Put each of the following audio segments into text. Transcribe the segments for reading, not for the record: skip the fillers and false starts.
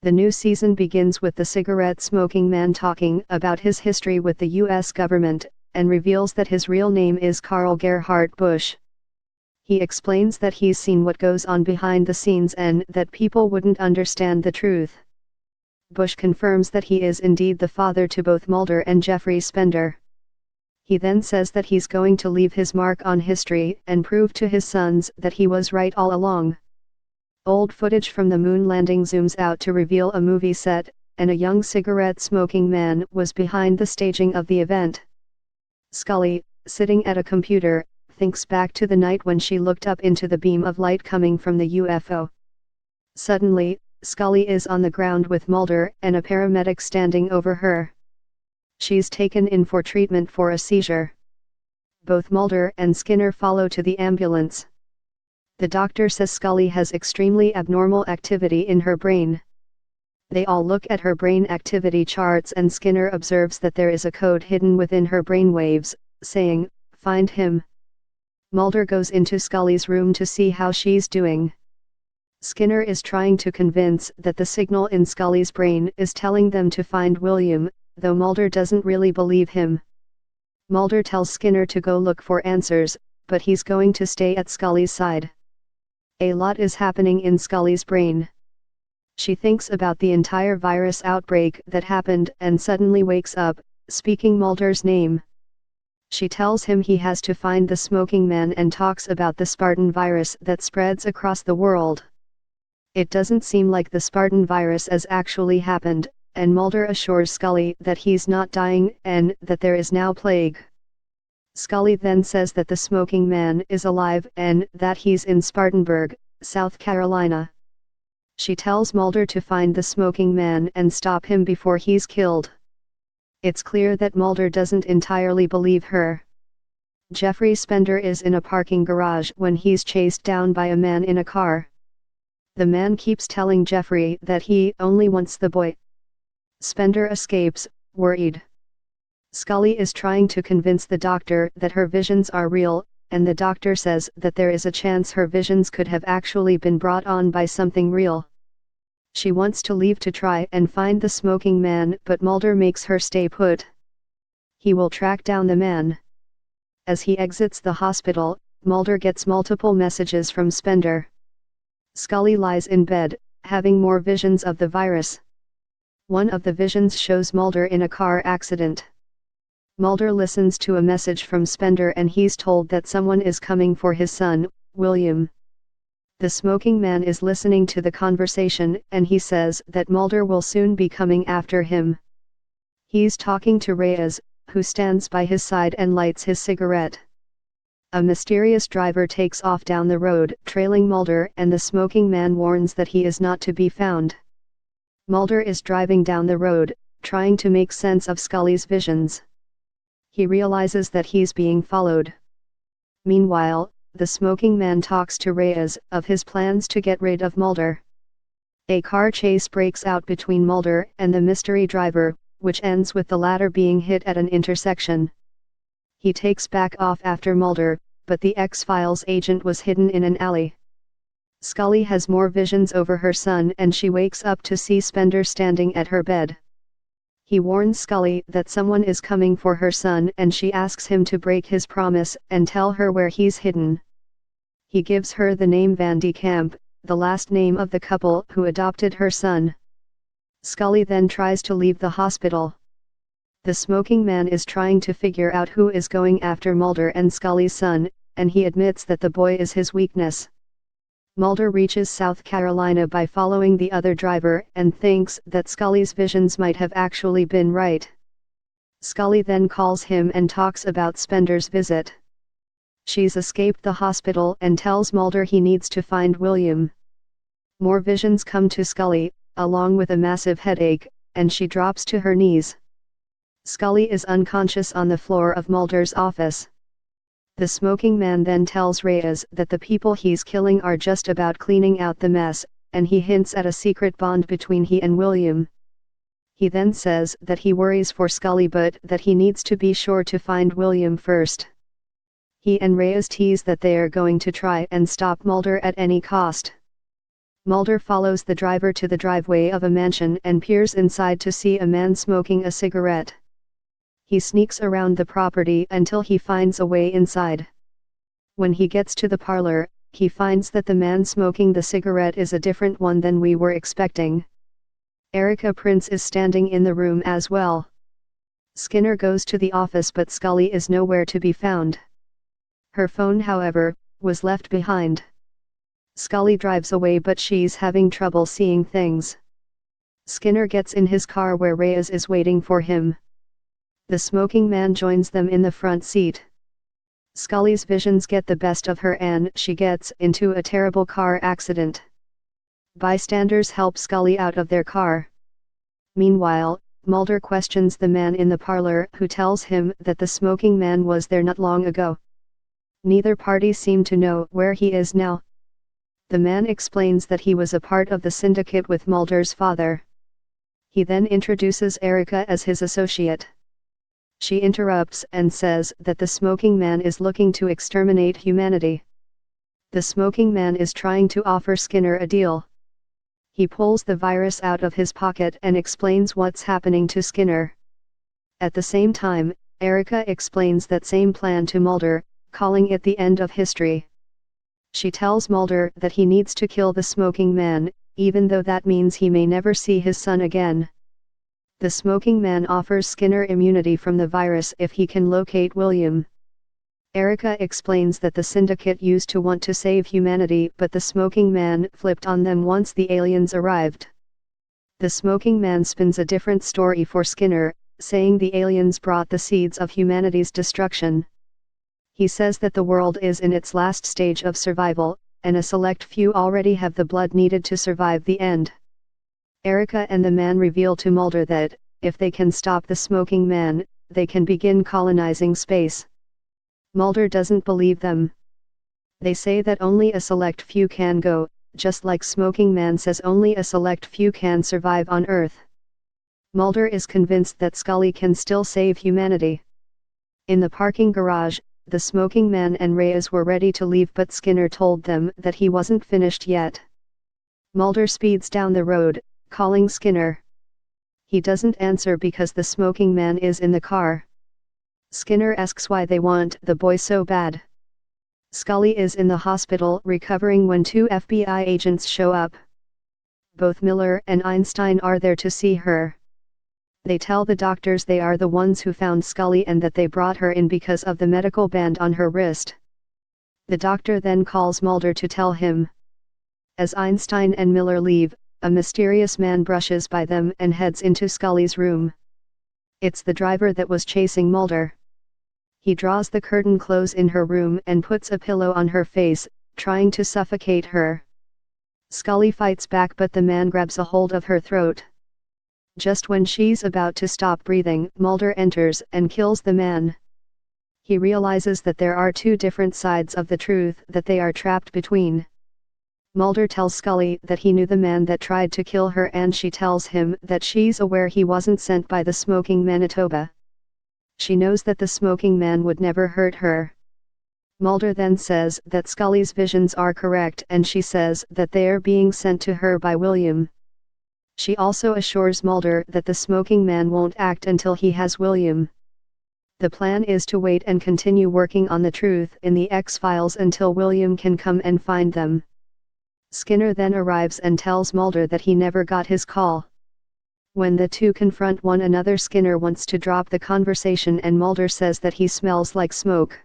The new season begins with the cigarette-smoking man talking about his history with the U.S. government, and reveals that his real name is Carl Gerhardt Bush. He explains that he's seen what goes on behind the scenes and that people wouldn't understand the truth. Bush confirms that he is indeed the father to both Mulder and Jeffrey Spender. He then says that he's going to leave his mark on history and prove to his sons that he was right all along. Old footage from the moon landing zooms out to reveal a movie set, and a young cigarette-smoking man was behind the staging of the event. Scully, sitting at a computer, thinks back to the night when she looked up into the beam of light coming from the UFO. Suddenly, Scully is on the ground with Mulder and a paramedic standing over her. She's taken in for treatment for a seizure. Both Mulder and Skinner follow to the ambulance. The doctor says Scully has extremely abnormal activity in her brain. They all look at her brain activity charts and Skinner observes that there is a code hidden within her brainwaves, saying, "Find him." Mulder goes into Scully's room to see how she's doing. Skinner is trying to convince that the signal in Scully's brain is telling them to find William, though Mulder doesn't really believe him. Mulder tells Skinner to go look for answers, but he's going to stay at Scully's side. A lot is happening in Scully's brain. She thinks about the entire virus outbreak that happened and suddenly wakes up, speaking Mulder's name. She tells him he has to find the smoking man and talks about the Spartan virus that spreads across the world. It doesn't seem like the Spartan virus has actually happened, and Mulder assures Scully that he's not dying and that there is now plague. Scully then says that the smoking man is alive and that he's in Spartanburg, South Carolina. She tells Mulder to find the smoking man and stop him before he's killed. It's clear that Mulder doesn't entirely believe her. Jeffrey Spender is in a parking garage when he's chased down by a man in a car. The man keeps telling Jeffrey that he only wants the boy. Spender escapes, worried. Scully is trying to convince the doctor that her visions are real, and the doctor says that there is a chance her visions could have actually been brought on by something real. She wants to leave to try and find the smoking man, but Mulder makes her stay put. He will track down the man. As he exits the hospital, Mulder gets multiple messages from Spender. Scully lies in bed, having more visions of the virus. One of the visions shows Mulder in a car accident. Mulder listens to a message from Spender and he's told that someone is coming for his son, William. The smoking man is listening to the conversation and he says that Mulder will soon be coming after him. He's talking to Reyes, who stands by his side and lights his cigarette. A mysterious driver takes off down the road, trailing Mulder, and the smoking man warns that he is not to be found. Mulder is driving down the road, trying to make sense of Scully's visions. He realizes that he's being followed. Meanwhile, the smoking man talks to Reyes of his plans to get rid of Mulder. A car chase breaks out between Mulder and the mystery driver, which ends with the latter being hit at an intersection. He takes back off after Mulder, but the X-Files agent was hidden in an alley. Scully has more visions over her son and she wakes up to see Spender standing at her bed. He warns Scully that someone is coming for her son and she asks him to break his promise and tell her where he's hidden. He gives her the name Van de Kamp, the last name of the couple who adopted her son. Scully then tries to leave the hospital. The smoking man is trying to figure out who is going after Mulder and Scully's son, and he admits that the boy is his weakness. Mulder reaches South Carolina by following the other driver and thinks that Scully's visions might have actually been right. Scully then calls him and talks about Spender's visit. She's escaped the hospital and tells Mulder he needs to find William. More visions come to Scully, along with a massive headache, and she drops to her knees. Scully is unconscious on the floor of Mulder's office. The smoking man then tells Reyes that the people he's killing are just about cleaning out the mess, and he hints at a secret bond between he and William. He then says that he worries for Scully but that he needs to be sure to find William first. He and Reyes tease that they are going to try and stop Mulder at any cost. Mulder follows the driver to the driveway of a mansion and peers inside to see a man smoking a cigarette. He sneaks around the property until he finds a way inside. When he gets to the parlor, he finds that the man smoking the cigarette is a different one than we were expecting. Erica Prince is standing in the room as well. Skinner goes to the office but Scully is nowhere to be found. Her phone, however, was left behind. Scully drives away but she's having trouble seeing things. Skinner gets in his car where Reyes is waiting for him. The smoking man joins them in the front seat. Scully's visions get the best of her and she gets into a terrible car accident. Bystanders help Scully out of their car. Meanwhile, Mulder questions the man in the parlor who tells him that the smoking man was there not long ago. Neither party seem to know where he is now. The man explains that he was a part of the syndicate with Mulder's father. He then introduces Erica as his associate. She interrupts and says that the smoking man is looking to exterminate humanity. The smoking man is trying to offer Skinner a deal. He pulls the virus out of his pocket and explains what's happening to Skinner. At the same time, Erica explains that same plan to Mulder, calling it the end of history. She tells Mulder that he needs to kill the smoking man, even though that means he may never see his son again. The smoking man offers Skinner immunity from the virus if he can locate William. Erica explains that the syndicate used to want to save humanity but the smoking man flipped on them once the aliens arrived. The smoking man spins a different story for Skinner, saying the aliens brought the seeds of humanity's destruction. He says that the world is in its last stage of survival, and a select few already have the blood needed to survive the end. Erica and the man reveal to Mulder that, if they can stop the smoking man, they can begin colonizing space. Mulder doesn't believe them. They say that only a select few can go, just like smoking man says only a select few can survive on Earth. Mulder is convinced that Scully can still save humanity. In the parking garage, the smoking man and Reyes were ready to leave but Skinner told them that he wasn't finished yet. Mulder speeds down the road, calling Skinner. He doesn't answer because the smoking man is in the car. Skinner asks why they want the boy so bad. Scully is in the hospital recovering when two FBI agents show up. Both Miller and Einstein are there to see her. They tell the doctors they are the ones who found Scully and that they brought her in because of the medical band on her wrist. The doctor then calls Mulder to tell him. As Einstein and Miller leave, a mysterious man brushes by them and heads into Scully's room. It's the driver that was chasing Mulder. He draws the curtain close in her room and puts a pillow on her face, trying to suffocate her. Scully fights back but the man grabs a hold of her throat. Just when she's about to stop breathing, Mulder enters and kills the man. He realizes that there are two different sides of the truth that they are trapped between. Mulder tells Scully that he knew the man that tried to kill her and she tells him that she's aware he wasn't sent by the smoking Manitoba. She knows that the smoking man would never hurt her. Mulder then says that Scully's visions are correct and she says that they're being sent to her by William. She also assures Mulder that the smoking man won't act until he has William. The plan is to wait and continue working on the truth in the X-Files until William can come and find them. Skinner then arrives and tells Mulder that he never got his call. When the two confront one another, Skinner wants to drop the conversation and Mulder says that he smells like smoke.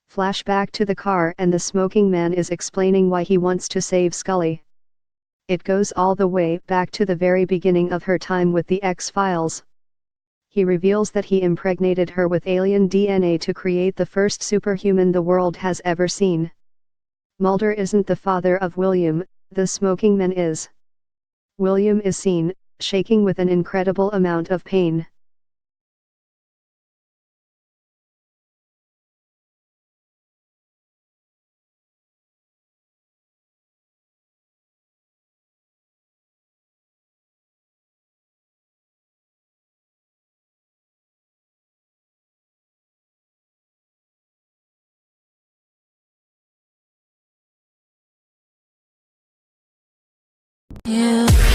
Flashback to the car and the smoking man is explaining why he wants to save Scully. It goes all the way back to the very beginning of her time with the X-Files. He reveals that he impregnated her with alien DNA to create the first superhuman the world has ever seen. Mulder isn't the father of William, the smoking man is. William is seen, shaking with an incredible amount of pain. you.